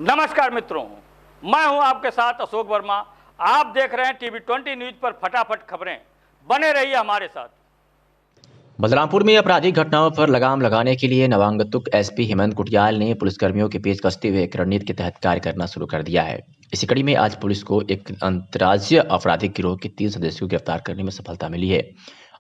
नमस्कार मित्रों, मैं हूं आपके साथ अशोक वर्मा। आप देख रहे हैं टीवी 20 न्यूज पर फटाफट खबरें। बने रहिए हमारे साथ। बलरामपुर में आपराधिक घटनाओं पर लगाम लगाने के लिए नवागंतुक एसपी हेमंत कुटियाल ने पुलिसकर्मियों के बीच गश्ती हुए एक रणनीति के तहत कार्य करना शुरू कर दिया है। इसी कड़ी में आज पुलिस को एक अंतर्राज्यीय आपराधिक गिरोह के 3 सदस्यों को गिरफ्तार करने में सफलता मिली है।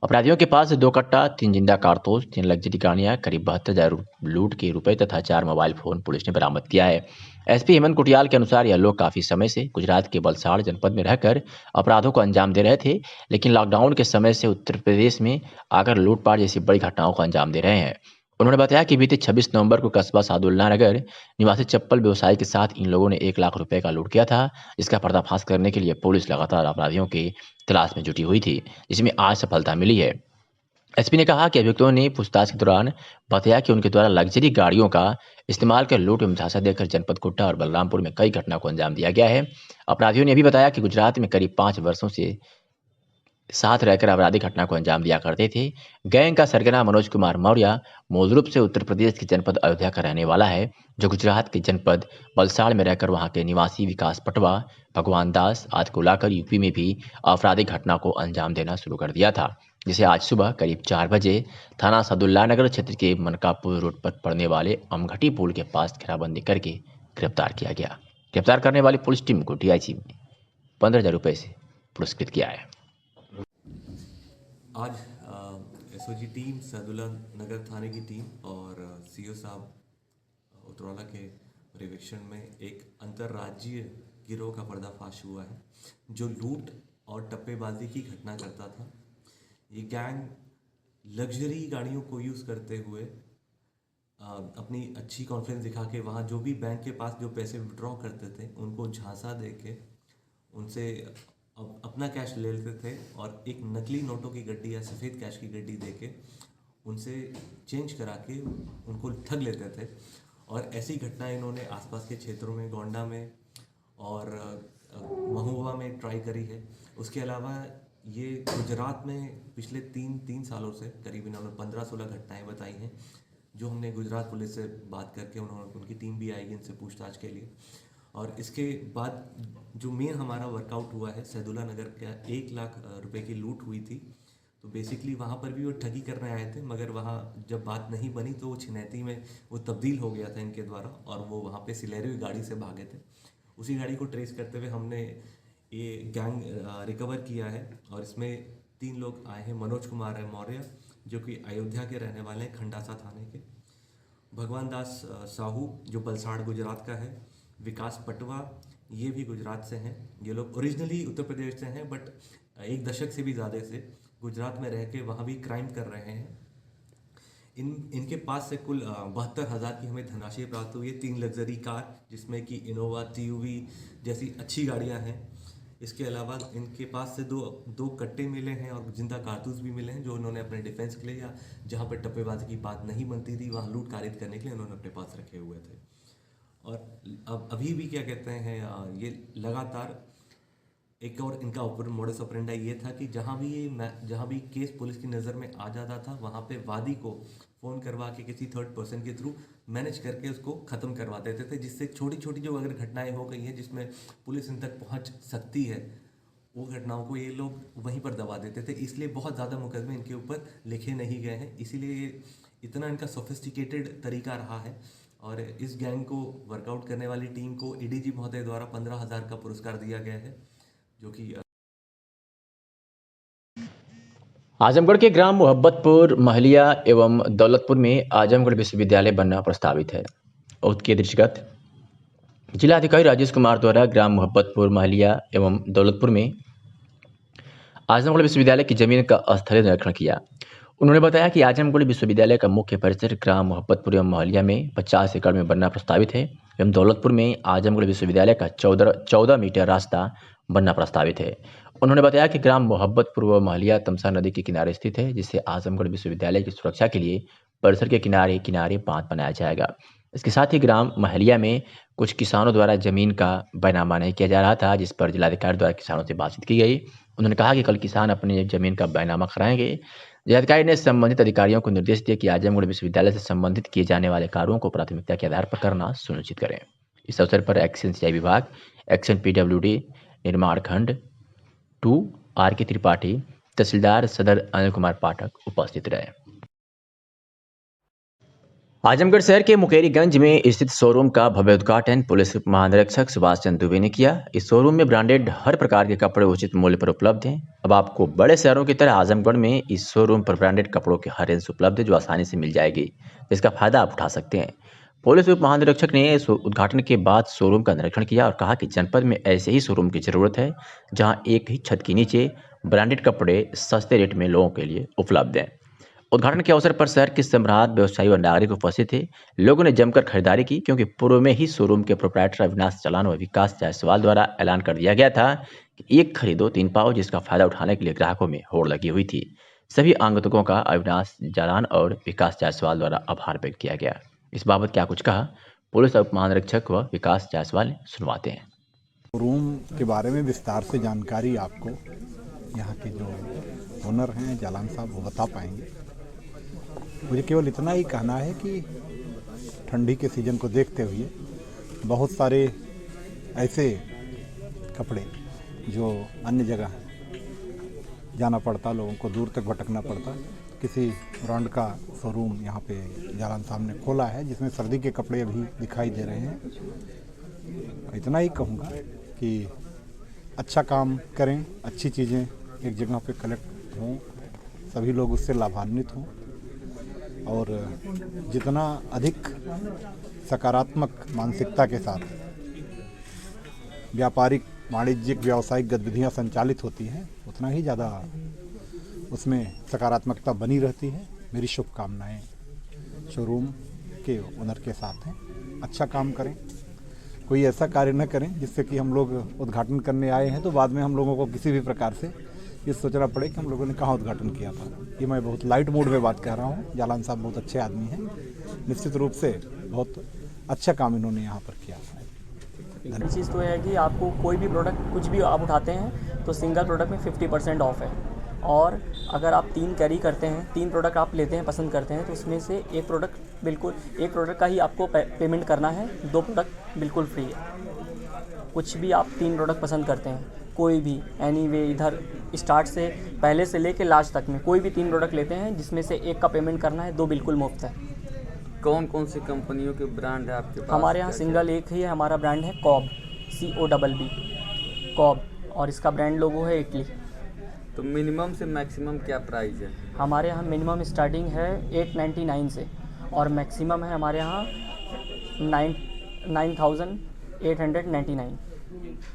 अपराधियों के पास 2 कट्टा, 3 जिंदा कारतूस, 3 लग्जरी गाड़ियां, करीब 72,000 लूट के रुपए तथा 4 मोबाइल फोन पुलिस ने बरामद किया है। एसपी हेमंत कुटियाल के अनुसार यह लोग काफी समय से गुजरात के वलसाड़ जनपद में रहकर अपराधों को अंजाम दे रहे थे, लेकिन लॉकडाउन के समय से उत्तर प्रदेश में आकर लूटपाट जैसी बड़ी घटनाओं को अंजाम दे रहे हैं। उन्होंने बताया कि बीते 26 नवंबर को कस्बा सादुल्ला नगर निवासी चप्पल व्यवसायी के साथ इन लोगों ने 1 लाख रुपए का लूट किया था, जिसका पर्दाफाश करने के लिए पुलिस लगातार अपराधियों की तलाश में जुटी हुई थी, जिसमें आज सफलता मिली है। एसपी ने कहा कि अभियुक्तों ने पूछताछ के दौरान बताया कि उनके द्वारा लग्जरी गाड़ियों का इस्तेमाल कर लूट एवं झांसा देकर जनपद कुट्टा और बलरामपुर में कई घटनाओं को अंजाम दिया गया है। अपराधियों ने भी बताया कि गुजरात में करीब 5 वर्षों से साथ रहकर आपराधिक घटना को अंजाम दिया करते थे। गैंग का सरगना मनोज कुमार मौर्य मूल रूप से उत्तर प्रदेश के जनपद अयोध्या का रहने वाला है, जो गुजरात के जनपद वलसाड़ में रहकर वहां के निवासी विकास पटवा, भगवान दास आदि को लाकर यूपी में भी आपराधिक घटना को अंजाम देना शुरू कर दिया था, जिसे आज सुबह करीब 4 बजे थाना सदुल्ला नगर क्षेत्र के मनकापुर रोड पर पड़ने वाले अमघटी पुल के पास घेराबंदी करके गिरफ्तार किया गया। गिरफ्तार करने वाली पुलिस टीम को डीआईजी ने 15,000 रुपये से पुरस्कृत किया है। आज एसओजी टीम, सदुल्ला नगर थाने की टीम और सीओ साहब उतरौला के पर्यवेक्षण में एक अंतर्राज्यीय गिरोह का पर्दाफाश हुआ है, जो लूट और टप्पेबाजी की घटना करता था। ये गैंग लग्जरी गाड़ियों को यूज़ करते हुए अपनी अच्छी कॉन्फिडेंस दिखा के वहाँ जो भी बैंक के पास जो पैसे विड्रॉ करते थे उनको झांसा दे के उनसे अपना कैश ले लेते थे और एक नकली नोटों की गड्डी या सफ़ेद कैश की गड्डी देके उनसे चेंज करा के उनको ठग लेते थे। और ऐसी घटनाएं इन्होंने आसपास के क्षेत्रों में, गोंडा में और महुआ में ट्राई करी है। उसके अलावा ये गुजरात में पिछले तीन सालों से करीब इन्होंने 15-16 घटनाएं बताई हैं, जो हमने गुजरात पुलिस से बात करके उनकी टीम भी आएगी इनसे पूछताछ के लिए। और इसके बाद जो मेन हमारा वर्कआउट हुआ है, सैदुल्ला नगर का 1 लाख रुपए की लूट हुई थी। तो बेसिकली वहाँ पर भी वो ठगी करने आए थे, मगर वहाँ जब बात नहीं बनी तो वो छिनैती में वो तब्दील हो गया था इनके द्वारा और वो वहाँ पे सिलेरी हुई गाड़ी से भागे थे। उसी गाड़ी को ट्रेस करते हुए हमने ये गैंग रिकवर किया है और इसमें 3 लोग आए हैं। मनोज कुमार मौर्य, जो कि अयोध्या के रहने वाले हैं, खंडासा थाने के। भगवान दास साहू, जो बलसाड़ गुजरात का है। विकास पटवा, ये भी गुजरात से हैं। ये लोग ओरिजिनली उत्तर प्रदेश से हैं, बट 1 दशक से भी ज़्यादा से गुजरात में रह के वहाँ भी क्राइम कर रहे हैं। इनके पास से कुल 72,000 की हमें धनराशि प्राप्त हुई है। 3 लग्जरी कार, जिसमें कि इनोवा, टीयूवी जैसी अच्छी गाड़ियाँ हैं। इसके अलावा इनके पास से दो कट्टे मिले हैं और जिंदा कारतूस भी मिले हैं, जो उन्होंने अपने डिफेंस के लिए या जहाँ पर टप्पेबाजी की बात नहीं बनती थी वहाँ लूट कारित करने के लिए उन्होंने अपने पास रखे हुए थे। और अब अभी भी क्या कहते हैं, ये लगातार एक और इनका मोडस ऑपरेंडी ये था कि जहाँ भी केस पुलिस की नज़र में आ जाता था, वहाँ पे वादी को फ़ोन करवा के किसी थर्ड पर्सन के थ्रू मैनेज करके उसको ख़त्म करवा देते थे, जिससे छोटी छोटी जो अगर घटनाएं हो गई हैं जिसमें पुलिस इन तक पहुँच सकती है, वो घटनाओं को ये लोग वहीं पर दबा देते थे। इसलिए बहुत ज़्यादा मुकदमे इनके ऊपर लिखे नहीं गए हैं, इसीलिए इतना इनका सोफिस्टिकेटेड तरीका रहा है। और इस गैंग को वर्कआउट करने वाली टीम को एडीजी महोदय द्वारा 15,000 का पुरस्कार दिया गया है, जो कि आजमगढ़ के ग्राम मोहब्बतपुर, महलिया एवं दौलतपुर में आजमगढ़ विश्वविद्यालय बनना प्रस्तावित है। उसके दृष्टिगत जिलाधिकारी राजेश कुमार द्वारा ग्राम मोहब्बतपुर, महलिया एवं दौलतपुर में आजमगढ़ विश्वविद्यालय की जमीन का स्थलीय निरीक्षण किया। उन्होंने बताया कि आजमगढ़ विश्वविद्यालय का मुख्य परिसर ग्राम मोहब्बतपुर एवं महलिया में 50 एकड़ में बनना प्रस्तावित है एवं दौलतपुर में आजमगढ़ विश्वविद्यालय का 14 मीटर रास्ता बनना प्रस्तावित है। उन्होंने बताया कि ग्राम मोहब्बतपुर व महलिया तमसा नदी के किनारे स्थित है, जिससे आजमगढ़ विश्वविद्यालय की सुरक्षा के लिए परिसर के किनारे किनारे बांध बनाया जाएगा। इसके साथ ही ग्राम महलिया में कुछ किसानों द्वारा जमीन का बैनामा नहीं किया जा रहा था, जिस पर जिलाधिकारी द्वारा किसानों से बातचीत की गई। उन्होंने कहा कि कल किसान अपनी जमीन का बैनामा कराएंगे। जिलाधिकारी ने संबंधित अधिकारियों को निर्देश दिए कि आजमगढ़ विश्वविद्यालय से संबंधित किए जाने वाले कार्यों को प्राथमिकता के आधार पर करना सुनिश्चित करें। इस अवसर पर एक्शन सिंचाई विभाग, एक्शन PWD निर्माण खंड 2 RK त्रिपाठी, तहसीलदार सदर अनिल कुमार पाठक उपस्थित रहे। आजमगढ़ शहर के मुकेरीगंज में स्थित शोरूम का भव्य उद्घाटन पुलिस महानिरीक्षक सुभाष चंद्र दुबे ने किया। इस शोरूम में ब्रांडेड हर प्रकार के कपड़े उचित मूल्य पर उपलब्ध हैं। अब आपको बड़े शहरों की तरह आजमगढ़ में इस शोरूम पर ब्रांडेड कपड़ों की हर रेंज उपलब्ध है, जो आसानी से मिल जाएगी। इसका फायदा आप उठा सकते हैं। पुलिस उप महानिरीक्षक ने उद्घाटन के बाद शोरूम का निरीक्षण किया और कहा कि जनपद में ऐसे ही शोरूम की जरूरत है, जहां एक ही छत के नीचे ब्रांडेड कपड़े सस्ते रेट में लोगों के लिए उपलब्ध हैं। उद्घाटन के अवसर पर शहर के सम्राट, व्यवसायी और नागरिक उपस्थित थे। लोगों ने जमकर खरीदारी की, क्योंकि पूर्व में ही शोरूम के प्रोप्राइटर अविनाश चलान और विकास जायसवाल द्वारा ऐलान कर दिया गया था कि एक खरीदो 3 पाओ, जिसका फायदा उठाने के लिए ग्राहकों में होड़ लगी हुई थी। सभी आगंतुकों का अविनाश जालान और विकास जायसवाल द्वारा आभार व्यक्त किया गया। इस बाबत क्या कुछ कहा पुलिस उप महानिरीक्षक व विकास जायसवाल ने, सुनवाते हैं। शोरूम के बारे में विस्तार से जानकारी आपको यहाँ के जो ओनर हैं जालान साहब वो बता पाएंगे। मुझे केवल इतना ही कहना है कि ठंडी के सीज़न को देखते हुए बहुत सारे ऐसे कपड़े जो अन्य जगह जाना पड़ता, लोगों को दूर तक भटकना पड़ता, किसी ब्रांड का शोरूम यहाँ पे जालान साहब ने खोला है, जिसमें सर्दी के कपड़े अभी दिखाई दे रहे हैं। इतना ही कहूँगा कि अच्छा काम करें, अच्छी चीज़ें एक जगह पे कलेक्ट हों, सभी लोग उससे लाभान्वित हों और जितना अधिक सकारात्मक मानसिकता के साथ व्यापारिक, वाणिज्यिक, व्यावसायिक गतिविधियां संचालित होती हैं, उतना ही ज़्यादा उसमें सकारात्मकता बनी रहती है। मेरी शुभकामनाएं शोरूम के ओनर के साथ हैं। अच्छा काम करें, कोई ऐसा कार्य न करें जिससे कि हम लोग उद्घाटन करने आए हैं तो बाद में हम लोगों को किसी भी प्रकार से ये सोचना पड़े कि हम लोगों ने कहाँ उद्घाटन किया था। ये मैं बहुत लाइट मूड में बात कह रहा हूँ। जालान साहब बहुत अच्छे आदमी हैं, निश्चित रूप से बहुत अच्छा काम इन्होंने यहाँ पर किया है। चीज़ तो है कि आपको कोई भी प्रोडक्ट कुछ भी आप उठाते हैं तो सिंगल प्रोडक्ट में 50% ऑफ है, और अगर आप 3 कैरी करते हैं, 3 प्रोडक्ट आप लेते हैं, पसंद करते हैं, तो उसमें से एक प्रोडक्ट का ही आपको पेमेंट करना है, 2 प्रोडक्ट बिल्कुल फ्री है। कुछ भी आप 3 प्रोडक्ट पसंद करते हैं, कोई भी एनीवे, इधर स्टार्ट से पहले से लेके लास्ट तक में कोई भी 3 प्रोडक्ट लेते हैं, जिसमें से एक का पेमेंट करना है, 2 बिल्कुल मुफ्त है। कौन कौन सी कंपनियों के ब्रांड है आपके पास? हमारे यहाँ सिंगल एक ही है, हमारा ब्रांड है कॉब, COBB कॉब, और इसका ब्रांड लोगो है इटली। तो मिनिमम से मैक्सिमम क्या प्राइस है? हमारे यहाँ मिनिमम स्टार्टिंग है 899 से, और मैक्सिमम है हमारे यहाँ 9899।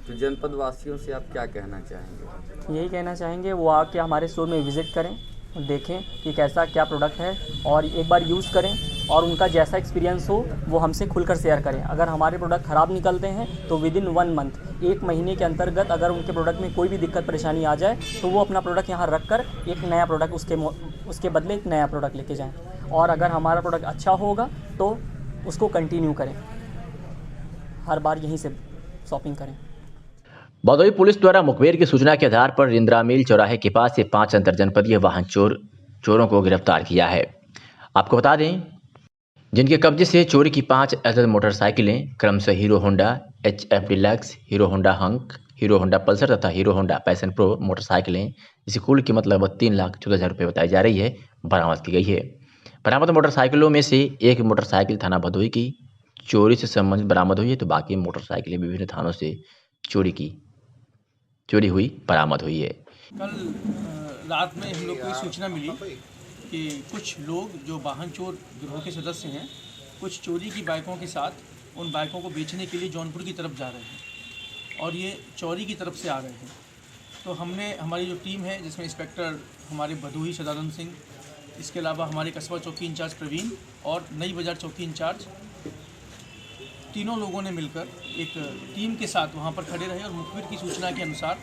तो जनपद वासियों से आप क्या कहना चाहेंगे? यही कहना चाहेंगे वो आके हमारे स्टोर में विज़िट करें, देखें कि कैसा क्या प्रोडक्ट है, और एक बार यूज़ करें, और उनका जैसा एक्सपीरियंस हो वो हमसे खुलकर शेयर करें। अगर हमारे प्रोडक्ट ख़राब निकलते हैं तो विदिन 1 मंथ, 1 महीने के अंतर्गत अगर उनके प्रोडक्ट में कोई भी दिक्कत परेशानी आ जाए तो वो अपना प्रोडक्ट यहाँ रख कर एक नया प्रोडक्ट उसके बदले एक नया प्रोडक्ट लेके जाएँ। और अगर हमारा प्रोडक्ट अच्छा होगा तो उसको कंटिन्यू करें, हर बार यहीं से शॉपिंग करें। भदोही पुलिस द्वारा मुखबिर की सूचना के आधार पर इंदिरा मिल चौराहे के पास से 5 अंतरजनपदीय वाहन चोरों को गिरफ्तार किया है। आपको बता दें, जिनके कब्जे से चोरी की 5 अवैध मोटरसाइकिलें क्रमशः hero Honda HF deluxe, hero Honda hunk, hero Honda Pulsar तथा हीरो होंडा पैशन प्रो मोटरसाइकिलें, जिसकी कुल कीमत लगभग 3,14,000 रुपये बताई जा रही है, बरामद की गई है। बरामद मोटरसाइकिलों में से एक मोटरसाइकिल थाना भदोही की चोरी से संबंधित बरामद हुई है, तो बाकी मोटरसाइकिलें विभिन्न थानों से चोरी हुई बरामद हुई है। कल रात में हम लोग को सूचना मिली कि कुछ लोग जो वाहन चोर गिरोह के सदस्य हैं, कुछ चोरी की बाइकों के साथ उन बाइकों को बेचने के लिए जौनपुर की तरफ जा रहे हैं, और ये चौरी की तरफ से आ रहे हैं। तो हमारी जो टीम है, जिसमें इंस्पेक्टर हमारे भदोही सदानंद सिंह, इसके अलावा हमारे कस्बा चौकी इंचार्ज प्रवीण और नई बाज़ार चौकी इंचार्ज, तीनों लोगों ने मिलकर एक टीम के साथ वहाँ पर खड़े रहे, और मुखबिर की सूचना के अनुसार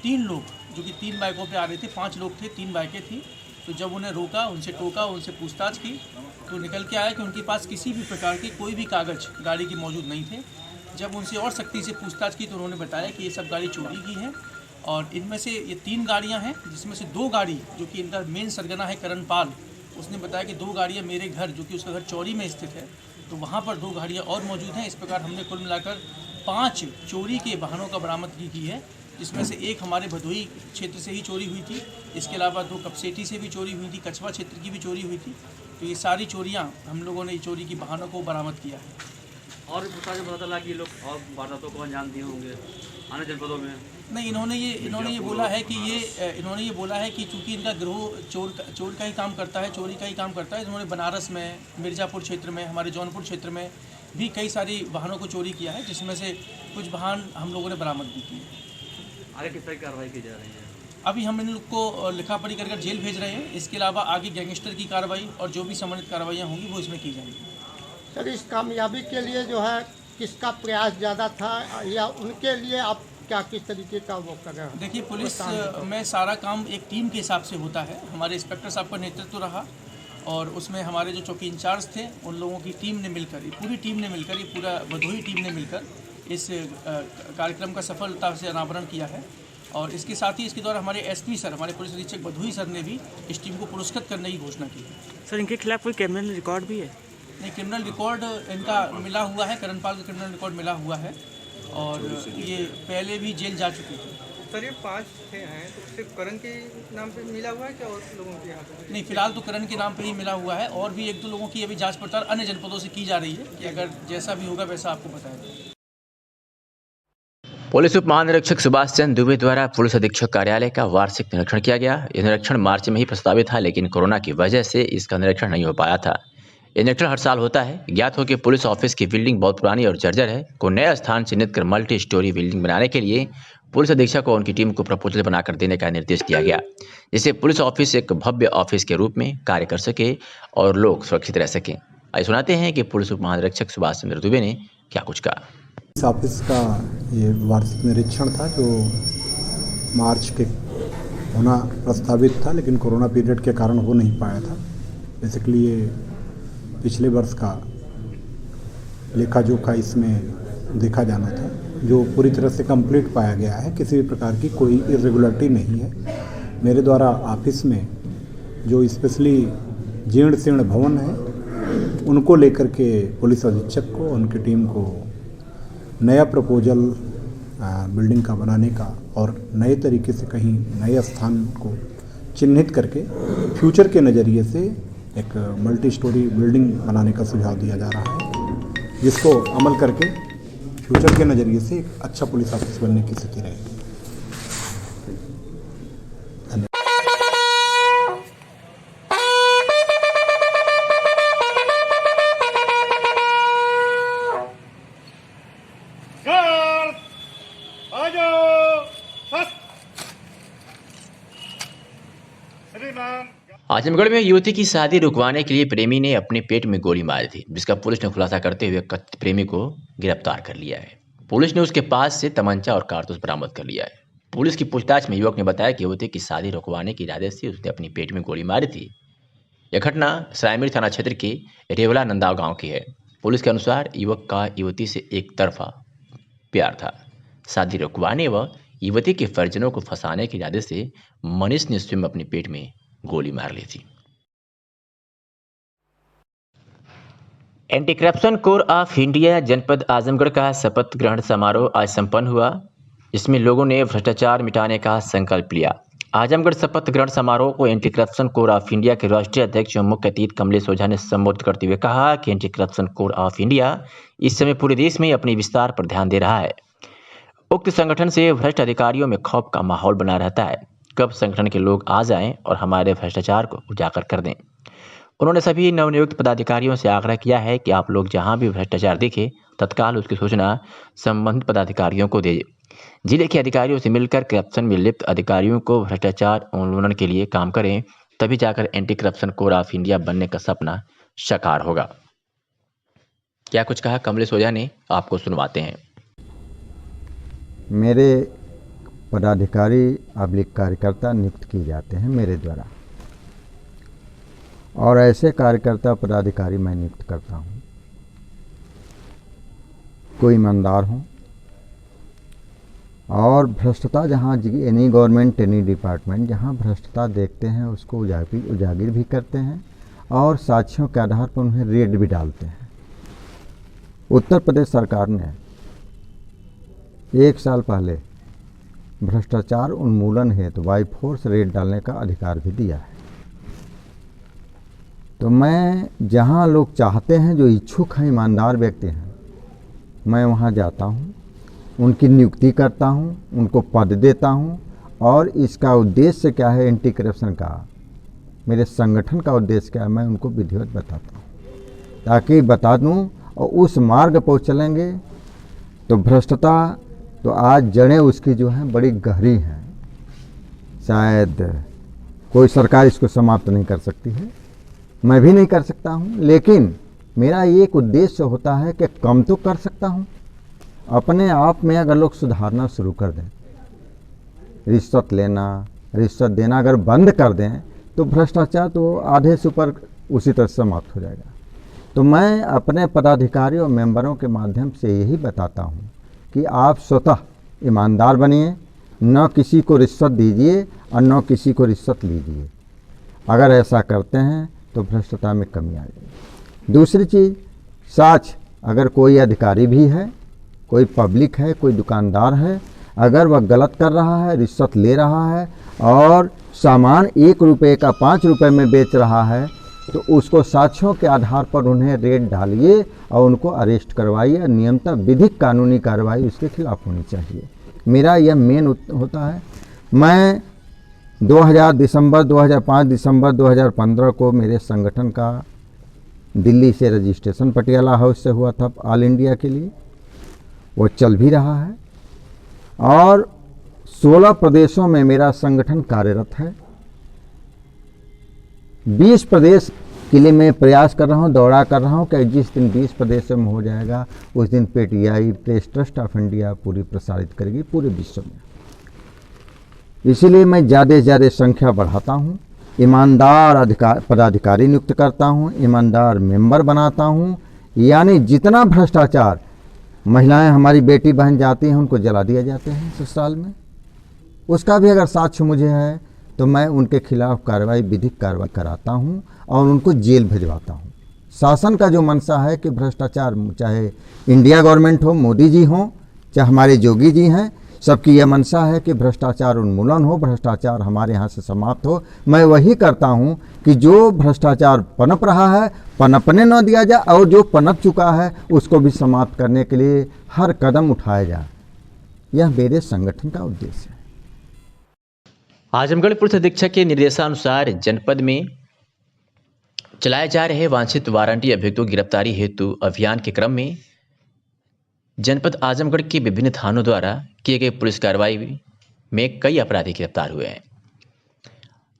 3 लोग जो कि 3 बाइकों पे आ रहे थे, 5 लोग थे, 3 बाइकें थी, तो जब उन्हें रोका, उनसे टोका, उनसे पूछताछ की, तो निकल के आया कि उनके पास किसी भी प्रकार के कोई भी कागज़ गाड़ी की मौजूद नहीं थे। जब उनसे और सख्ती से पूछताछ की तो उन्होंने बताया कि ये सब गाड़ी चोरी की है, और इनमें से ये 3 गाड़ियाँ हैं, जिसमें से 2 गाड़ी जो कि इनका मेन सरगना है करण पाल, उसने बताया कि 2 गाड़ियाँ मेरे घर, जो कि उसका घर चौरी में स्थित है, तो वहाँ पर 2 गाड़ियाँ और मौजूद हैं। इस प्रकार हमने कुल मिलाकर 5 चोरी के वाहनों का बरामदगी की है, जिसमें से एक हमारे भदोही क्षेत्र से ही चोरी हुई थी। इसके अलावा 2 कपसेटी से भी चोरी हुई थी, कछवा क्षेत्र की भी चोरी हुई थी। तो ये सारी चोरियाँ हम लोगों ने चोरी की वाहनों को बरामद किया है। और भी पता चला कि ये लोग और वारदातों को अंजाम दिए होंगे अन्य जनपदों में। नहीं, इन्होंने ये बोला है कि चूंकि इनका गिरोह चोर का ही काम करता है, चोरी का ही काम करता है। इन्होंने बनारस में, मिर्ज़ापुर क्षेत्र में, हमारे जौनपुर क्षेत्र में भी कई सारी वाहनों को चोरी किया है, जिसमें से कुछ वाहन हम लोगों ने बरामद भी किए। आगे किस तरह की कार्रवाई की जा रही है? अभी हम इन लोग को लिखा पढ़ी कर जेल भेज रहे हैं। इसके अलावा आगे गैंगस्टर की कार्रवाई और जो भी संबंधित कार्रवाइयाँ होंगी वो इसमें की जाएंगी। सर, इस कामयाबी के लिए जो है किसका प्रयास ज़्यादा था, या उनके लिए आप क्या किस तरीके का वो कर रहे हैं? देखिए, पुलिस में सारा काम एक टीम के हिसाब से होता है। हमारे इंस्पेक्टर साहब का नेतृत्व रहा और उसमें हमारे जो चौकी इंचार्ज थे उन लोगों की टीम ने मिलकर, ये पूरी टीम ने मिलकर, ये पूरा भदोही टीम ने मिलकर इस कार्यक्रम का सफलता से अनावरण किया है। और इसके साथ ही इसके द्वारा हमारे एसपी सर, हमारे पुलिस अधीक्षक भदोही सर ने भी इस टीम को पुरस्कृत करने की घोषणा की है। सर, इनके खिलाफ कोई क्रिमिनल रिकॉर्ड भी है? नहीं, क्रिमिनल रिकॉर्ड इनका मिला हुआ है, करणपाल का क्रिमिनल रिकॉर्ड मिला हुआ है और ये पहले भी जेल जा चुके थे। सर, ये 5 हैं तो सिर्फ करण के नाम पे मिला हुआ है क्या और लोगों के यहाँ पे? नहीं, फिलहाल तो करण के नाम पे ही मिला हुआ है और भी 1-2 लोगों की अभी जांच पड़ताल अन्य जनपदों से की जा रही है कि अगर जैसा भी होगा वैसा आपको बताया। पुलिस उप महानिरीक्षक सुभाष चंद्र दुबे द्वारा पुलिस अधीक्षक कार्यालय का वार्षिक निरीक्षण किया गया। यह निरीक्षण मार्च में ही प्रस्तावित था, लेकिन कोरोना की वजह से इसका निरीक्षण नहीं हो पाया था। यह निरीक्षण हर साल होता है। ज्ञात हो कि पुलिस ऑफिस की बिल्डिंग बहुत पुरानी और जर्जर है, को नया स्थान चिन्हित कर मल्टी स्टोरी बिल्डिंग बनाने के लिए पुलिस अधीक्षक को उनकी टीम को प्रपोजल बनाकर देने का निर्देश दिया गया, जिससे पुलिस ऑफिस एक भव्य ऑफिस के रूप में कार्य कर सके और लोग सुरक्षित रह सकें। आइए सुनाते हैं कि पुलिस उप महानिरीक्षक सुभाष चंद्र दुबे ने क्या कुछ कहा। इस ऑफिस का ये वार्षिक निरीक्षण था जो मार्च के होना प्रस्तावित था, लेकिन कोरोना पीरियड के कारण हो नहीं पाया था। बेसिकली ये पिछले वर्ष का लेखा जोखा इसमें देखा जाना था, जो पूरी तरह से कंप्लीट पाया गया है। किसी भी प्रकार की कोई इरेगुलरिटी नहीं है। मेरे द्वारा ऑफिस में जो स्पेशली जीर्ण शीर्ण भवन है उनको लेकर के पुलिस अधीक्षक को, उनकी टीम को नया प्रपोजल बिल्डिंग का बनाने का और नए तरीके से कहीं नए स्थान को चिन्हित करके फ्यूचर के नज़रिए से एक मल्टी स्टोरी बिल्डिंग बनाने का सुझाव दिया जा रहा है, जिसको अमल करके फ्यूचर के नज़रिए से एक अच्छा पुलिस ऑफिस बनने की स्थिति रहेगी। आजमगढ़ में युवती की शादी रुकवाने के लिए प्रेमी ने अपने पेट में गोली मारी थी, जिसका पुलिस ने खुलासा करते हुए कथित प्रेमी को गिरफ्तार कर लिया है। पुलिस ने उसके पास से तमंचा और कारतूस बरामद कर लिया है। पुलिस की पूछताछ में युवक ने बताया कि युवती की शादी रुकवाने के इरादे से उसने अपनी पेट में गोली मारी थी। यह घटना सरायमीर थाना क्षेत्र के रेवला नंदाव गाँव की है। पुलिस के अनुसार युवक का युवती से एक तरफा प्यार था। शादी रुकवाने व युवती के परिजनों को फंसाने के इरादे से मनीष ने स्वयं अपने पेट में गोली मार ली थी। Anti corruption core of India जनपद आजमगढ़ का शपथ ग्रहण समारोह आज संपन्न हुआ, जिसमें लोगों ने भ्रष्टाचार मिटाने का संकल्प लिया। आजमगढ़ शपथ ग्रहण समारोह को anti corruption core of India के राष्ट्रीय अध्यक्ष और मुख्य अतिथि कमलेश ओझा ने संबोधित करते हुए कहा कि anti corruption core of India इस समय पूरे देश में अपने विस्तार पर ध्यान दे रहा है। उक्त संगठन से भ्रष्ट अधिकारियों में खौफ का माहौल बना रहता है। कब संगठन के लोग आ जाएं और हमारे भ्रष्टाचार को उजागर कर दें। उन्होंने सभी नवनियुक्त पदाधिकारियों से आग्रह किया है कि आप लोग जहां भी भ्रष्टाचार दिखे तत्काल उसकी सूचना संबंधित पदाधिकारियों को दे। जिले के अधिकारियों से मिलकर करप्शन में लिप्त अधिकारियों को भ्रष्टाचार उन्मूलन के लिए काम करें, तभी जाकर anti corruption core of India बनने का सपना साकार होगा। क्या कुछ कहा कमलेश ओझा ने, आपको सुनवाते हैं। मेरे पदाधिकारी अब्लिक कार्यकर्ता नियुक्त किए जाते हैं मेरे द्वारा, और ऐसे कार्यकर्ता पदाधिकारी मैं नियुक्त करता हूं, कोई ईमानदार हों और भ्रष्टता जहां एनी गवर्नमेंट एनी डिपार्टमेंट जहां भ्रष्टता देखते हैं उसको उजागर भी करते हैं और साक्ष्यों के आधार पर उन्हें रेड भी डालते हैं। उत्तर प्रदेश सरकार ने 1 साल पहले भ्रष्टाचार उन्मूलन हेतु बाई फोर्स रेड डालने का अधिकार भी दिया है। तो मैं जहां लोग चाहते हैं, जो इच्छुक हैं, ईमानदार व्यक्ति हैं, मैं वहां जाता हूं, उनकी नियुक्ति करता हूं, उनको पद देता हूं। और इसका उद्देश्य क्या है, एंटी करप्शन का, मेरे संगठन का उद्देश्य क्या है, मैं उनको विधिवत बताता हूं, ताकि बता दूं और उस मार्ग पर चलेंगे तो भ्रष्टता तो आज जड़ें उसकी जो हैं बड़ी गहरी हैं। शायद कोई सरकार इसको समाप्त नहीं कर सकती है, मैं भी नहीं कर सकता हूं, लेकिन मेरा एक उद्देश्य होता है कि कम तो कर सकता हूं। अपने आप में अगर लोग सुधारना शुरू कर दें, रिश्वत लेना, रिश्वत देना अगर बंद कर दें, तो भ्रष्टाचार तो आधे से ऊपर उसी तरह समाप्त हो जाएगा। तो मैं अपने पदाधिकारियों और मेंबरों के माध्यम से यही बताता हूँ कि आप स्वतः ईमानदार बनिए, न किसी को रिश्वत दीजिए और न किसी को रिश्वत लीजिए। अगर ऐसा करते हैं तो भ्रष्टता में कमी आ जाएगी। दूसरी चीज़, सच, अगर कोई अधिकारी भी है, कोई पब्लिक है, कोई दुकानदार है, अगर वह गलत कर रहा है, रिश्वत ले रहा है और सामान 1 रुपये का 5 रुपये में बेच रहा है, तो उसको साक्ष्यों के आधार पर उन्हें रेड डालिए और उनको अरेस्ट करवाइए। नियमतः विधिक कानूनी कार्रवाई उसके खिलाफ होनी चाहिए। मेरा यह मेन होता है। मैं 2005 दिसंबर 2015 को मेरे संगठन का दिल्ली से रजिस्ट्रेशन पटियाला हाउस से हुआ था ऑल इंडिया के लिए, वो चल भी रहा है और 16 प्रदेशों में मेरा संगठन कार्यरत है। 20 प्रदेश के लिए मैं प्रयास कर रहा हूँ, दौड़ा कर रहा हूँ कि जिस दिन 20 प्रदेशों में हो जाएगा उस दिन PTI press trust of India पूरी प्रसारित करेगी पूरे विश्व में। इसीलिए मैं ज़्यादा से ज़्यादा संख्या बढ़ाता हूँ, ईमानदार पदाधिकारी नियुक्त करता हूँ, ईमानदार मेंबर बनाता हूँ। यानी जितना भ्रष्टाचार, महिलाएं हमारी बेटी बहन जाती हैं उनको जला दिया जाते हैं ससुराल में, उसका भी अगर साक्ष्य मुझे है तो मैं उनके खिलाफ कार्रवाई, विधिक कार्रवाई कराता हूं और उनको जेल भिजवाता हूं। शासन का जो मंशा है कि भ्रष्टाचार, चाहे इंडिया गवर्नमेंट हो, मोदी जी हो, चाहे हमारे योगी जी हैं, सबकी यह मंशा है कि भ्रष्टाचार उन्मूलन हो, भ्रष्टाचार हमारे यहाँ से समाप्त हो। मैं वही करता हूँ कि जो भ्रष्टाचार पनप रहा है पनपने न दिया जाए और जो पनप चुका है उसको भी समाप्त करने के लिए हर कदम उठाया जाए। यह मेरे संगठन का उद्देश्य है। आजमगढ़ पुलिस अधीक्षक के निर्देशानुसार जनपद में चलाए जा रहे वांछित वारंटी अभियुक्तों की गिरफ्तारी हेतु अभियान के क्रम में जनपद आजमगढ़ के विभिन्न थानों द्वारा किए गए पुलिस कार्रवाई में कई अपराधी गिरफ्तार हुए हैं।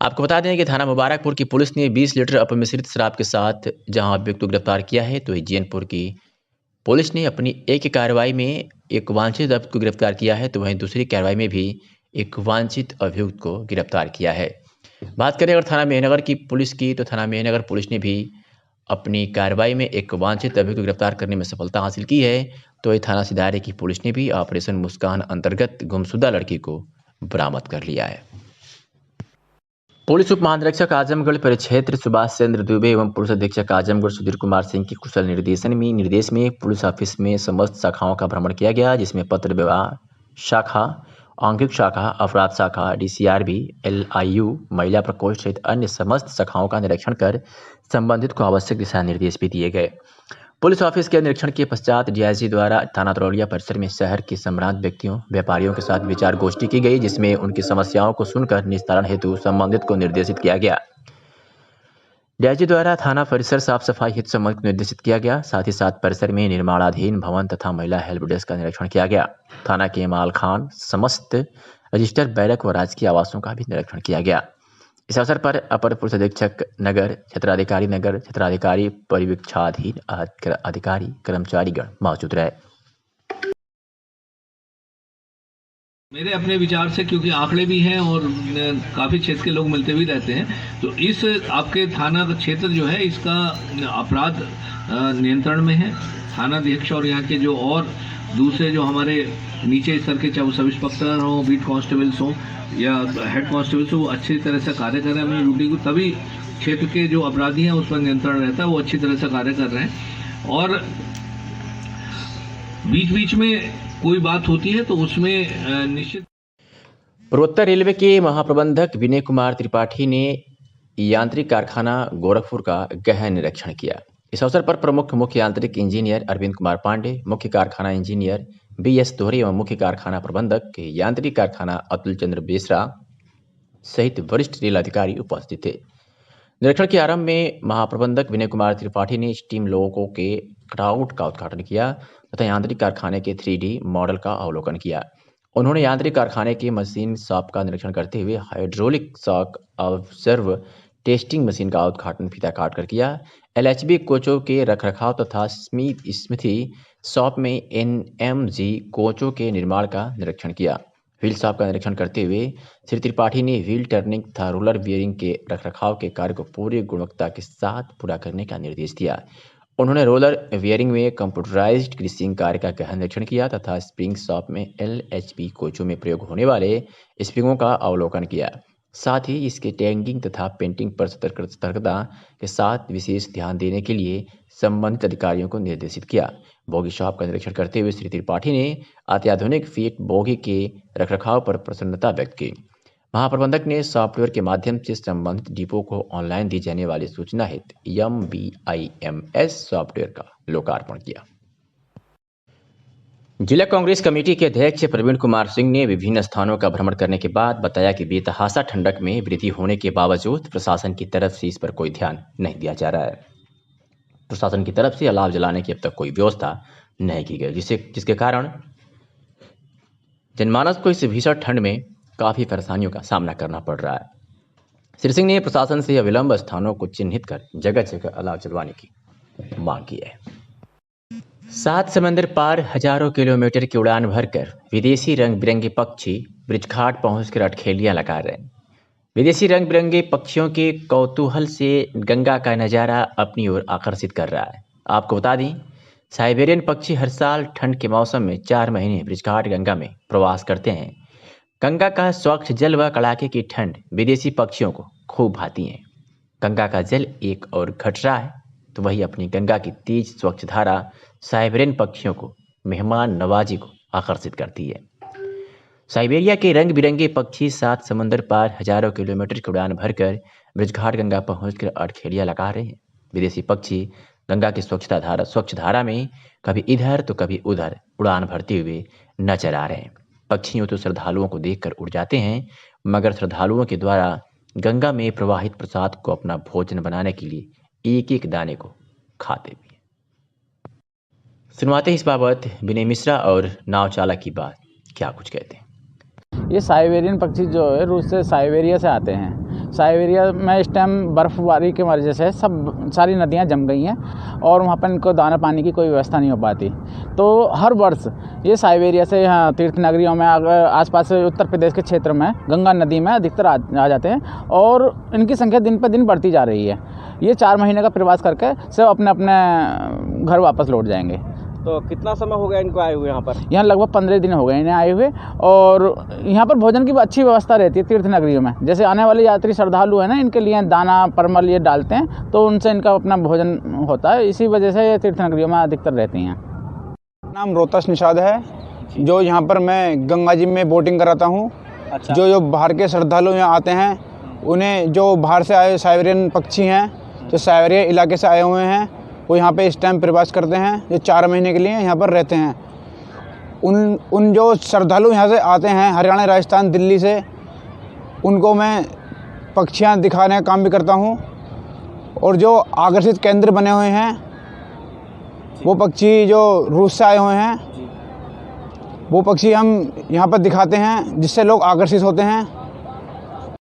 आपको बता दें कि थाना मुबारकपुर की पुलिस ने 20 लीटर अपमिश्रित शराब के साथ जहां अभियुक्त को गिरफ्तार किया है, तो जीएनपुर की पुलिस ने अपनी एक कार्रवाई में एक वांछित अभियुक्त को गिरफ्तार किया है, तो वहीं दूसरी कार्रवाई में भी एक वांछित अभियुक्त को गिरफ्तार किया है। बात करें अगर थाना मेहनगर की पुलिस की, तो थाना मेहनगर पुलिस ने भी अपनी कार्रवाई में एक वांछित अभियुक्त को गिरफ्तार करने में सफलता हासिल की है। तो ये थाना सिधारे की पुलिस ने भी ऑपरेशन मुस्कान अंतर्गत गुमशुदा लड़की को बरामद कर लिया है। पुलिस उप महानिरीक्षक आजमगढ़ परिक्षेत्र सुभाष चंद्र दुबे एवं पुलिस अधीक्षक आजमगढ़ सुधीर कुमार सिंह के कुशल निर्देश में पुलिस ऑफिस में समस्त शाखाओं का भ्रमण किया गया, जिसमें पत्र व्यवहार शाखा, आंगिक शाखा, अपराध शाखा, डीसीआरबी, LIU, महिला प्रकोष्ठ सहित अन्य समस्त शाखाओं का निरीक्षण कर संबंधित को आवश्यक दिशा निर्देश भी दिए गए। पुलिस ऑफिस के निरीक्षण के पश्चात डीआईजी द्वारा थाना तरौलिया परिसर में शहर के सम्भ्रांत व्यक्तियों, व्यापारियों के साथ विचार गोष्ठी की गई, जिसमें उनकी समस्याओं को सुनकर निस्तारण हेतु संबंधित को निर्देशित किया गया। डीआईजी द्वारा थाना परिसर साफ सफाई हेतु संबंधित को निर्देशित किया गया। साथ ही साथ परिसर में निर्माणाधीन भवन तथा महिला हेल्प डेस्क का निरीक्षण किया गया। थाना के मालखान, समस्त रजिस्टर, बैरक व राजकीय आवासों का भी निरीक्षण किया गया। इस अवसर पर अपर पुलिस अधीक्षक नगर, क्षेत्राधिकारी परिवीक्षाधीन अधिकारी, कर्मचारीगण मौजूद रहे। मेरे अपने विचार से, क्योंकि आंकड़े भी हैं और काफ़ी क्षेत्र के लोग मिलते भी रहते हैं, तो इस आपके थाना का क्षेत्र जो है इसका अपराध नियंत्रण में है। थाना अध्यक्ष और यहाँ के जो और दूसरे जो हमारे नीचे स्तर के, चाहे वो सब इंस्पेक्टर हों, बीट कांस्टेबल्स हों या हेड कांस्टेबल्स हों, वो अच्छी तरह से कार्य कर रहे हैं अपनी ड्यूटी को, तभी क्षेत्र के जो अपराधी हैं उस पर नियंत्रण रहता है, वो अच्छी तरह से कार्य कर रहे हैं। और बीच बीच में कोई बात होती है तो उसमें निश्चित। पूर्वोत्तर रेलवे के महाप्रबंधक विनय कुमार त्रिपाठी ने यांत्रिक कारखाना गोरखपुर का गहन निरीक्षण किया। इस अवसर पर प्रमुख मुख्य यांत्रिक इंजीनियर अरविंद कुमार पांडे, मुख्य कारखाना इंजीनियर BS दोहरे एवं मुख्य कारखाना प्रबंधक यांत्रिक कारखाना अतुल चंद्र बेसरा सहित वरिष्ठ रेल अधिकारी उपस्थित थे। निरीक्षण के आरंभ में महाप्रबंधक विनय कुमार त्रिपाठी ने स्टीम लोगों के कटआउट का उद्घाटन किया तथा यांत्रिक कारखाने के 3D मॉडल का अवलोकन किया। उन्होंने यांत्रिक कारखाने के मशीन शॉप का निरीक्षण करते हुए hydraulic shock observe testing machine का उद्घाटन फीता काट कर किया। LHB कोचों के रखरखाव तथा स्मिथी शॉप में NMG कोचों के निर्माण का निरीक्षण किया। व्हील शॉप का निरीक्षण करते हुए श्री त्रिपाठी ने व्हील टर्निंग तथा रोलर बियरिंग के रखरखाव के कार्य को पूरी गुणवत्ता के साथ पूरा करने का निर्देश दिया। उन्होंने रोलर बियरिंग में कंप्यूटराइज्ड ग्रीसिंग कार्य का गहन निरीक्षण किया तथा स्प्रिंग शॉप में LHB कोचों में प्रयोग होने वाले स्प्रिंगों का अवलोकन किया। साथ ही इसके टैगिंग तथा पेंटिंग पर सतर्कता के साथ विशेष ध्यान देने के लिए संबंधित अधिकारियों को निर्देशित किया। बोगी शॉप का निरीक्षण करते हुए श्री त्रिपाठी ने अत्याधुनिक फीट बोगी के रखरखाव पर प्रसन्नता व्यक्त की। महाप्रबंधक ने सॉफ्टवेयर के माध्यम से संबंधित डिपो को ऑनलाइन दी जाने वाली सूचना हेतु MBIMS सॉफ्टवेयर का लोकार्पण किया। जिला कांग्रेस कमेटी के अध्यक्ष प्रवीण कुमार सिंह ने विभिन्न स्थानों का भ्रमण करने के बाद बताया कि बेतहाशा ठंडक में वृद्धि होने के बावजूद प्रशासन की तरफ से इस पर कोई ध्यान नहीं दिया जा रहा है। प्रशासन की तरफ से अलाव जलाने की अब तक कोई व्यवस्था नहीं की गई, जिसके कारण जनमानस को इस भीषण ठंड में काफ़ी परेशानियों का सामना करना पड़ रहा है। श्री सिंह ने प्रशासन से अविलंब स्थानों को चिन्हित कर जगह जगह अलाव जलवाने की मांग की है। 7 समंदर पार हजारों किलोमीटर की उड़ान भरकर विदेशी रंग बिरंगे पक्षी ब्रिजघाट पहुंचकर अटखेलियां लगा रहे हैं। विदेशी रंग बिरंगे पक्षियों के कौतूहल से गंगा का नज़ारा अपनी ओर आकर्षित कर रहा है। आपको बता दें, साइबेरियन पक्षी हर साल ठंड के मौसम में 4 महीने ब्रिजघाट गंगा में प्रवास करते हैं। गंगा का स्वच्छ जल व कड़ाके की ठंड विदेशी पक्षियों को खूब भाती है। गंगा का जल एक और घट रहा है तो वही अपनी गंगा की तेज स्वच्छ धारा साइबेरियन पक्षियों को मेहमान नवाजी को आकर्षित करती है। साइबेरिया के रंग बिरंगे पक्षी 7 समंदर पार हजारों किलोमीटर की उड़ान भरकर ब्रिजघाट गंगा पहुंचकर अटखेलियां लगा रहे हैं। विदेशी पक्षी गंगा की स्वच्छ धारा में कभी इधर तो कभी उधर उड़ान भरते हुए नजर आ रहे हैं। पक्षियों तो श्रद्धालुओं को देखकर उड़ जाते हैं, मगर श्रद्धालुओं के द्वारा गंगा में प्रवाहित प्रसाद को अपना भोजन बनाने के लिए एक एक दाने को खाते भी हैं। सुनवाते इस बाबत विनय मिश्रा और नाव चालक की बात, क्या कुछ कहते हैं। ये साइबेरियन पक्षी जो है रूस से साइबेरिया से आते हैं। साइबेरिया में इस टाइम बर्फ़बारी की वजह से सारी नदियां जम गई हैं और वहाँ पर इनको दाना पानी की कोई व्यवस्था नहीं हो पाती। तो हर वर्ष ये साइबेरिया से यहाँ तीर्थ नगरियों में आसपास उत्तर प्रदेश के क्षेत्र में गंगा नदी में अधिकतर आ जाते हैं और इनकी संख्या दिन पर दिन बढ़ती जा रही है। ये 4 महीने का प्रवास करके सब अपने अपने घर वापस लौट जाएंगे। तो कितना समय हो गया इनको आए हुए यहाँ पर? यहाँ लगभग 15 दिन हो गए इन्हें आए हुए और यहाँ पर भोजन की अच्छी व्यवस्था रहती है तीर्थ नगरियों में। जैसे आने वाले यात्री श्रद्धालु हैं ना, इनके लिए दाना परमल ये डालते हैं तो उनसे इनका अपना भोजन होता है। इसी वजह से ये तीर्थ नगरियों में अधिकतर रहती हैं। नाम रोहतास निषाद है, जो यहाँ पर मैं गंगा जी में बोटिंग कराता हूँ। अच्छा। जो बाहर के श्रद्धालु यहाँ आते हैं, उन्हें जो बाहर से आए साइबेरियन पक्षी हैं, जो साइबेरिया इलाके से आए हुए हैं, वो यहाँ पे इस टाइम प्रवास करते हैं, जो 4 महीने के लिए यहाँ पर रहते हैं। उन जो श्रद्धालु यहाँ से आते हैं हरियाणा, राजस्थान, दिल्ली से, उनको मैं पक्षियाँ दिखाने का काम भी करता हूँ। और जो आकर्षित केंद्र बने हुए हैं, वो पक्षी जो रूस से आए हुए हैं, वो पक्षी हम यहाँ पर दिखाते हैं, जिससे लोग आकर्षित होते हैं।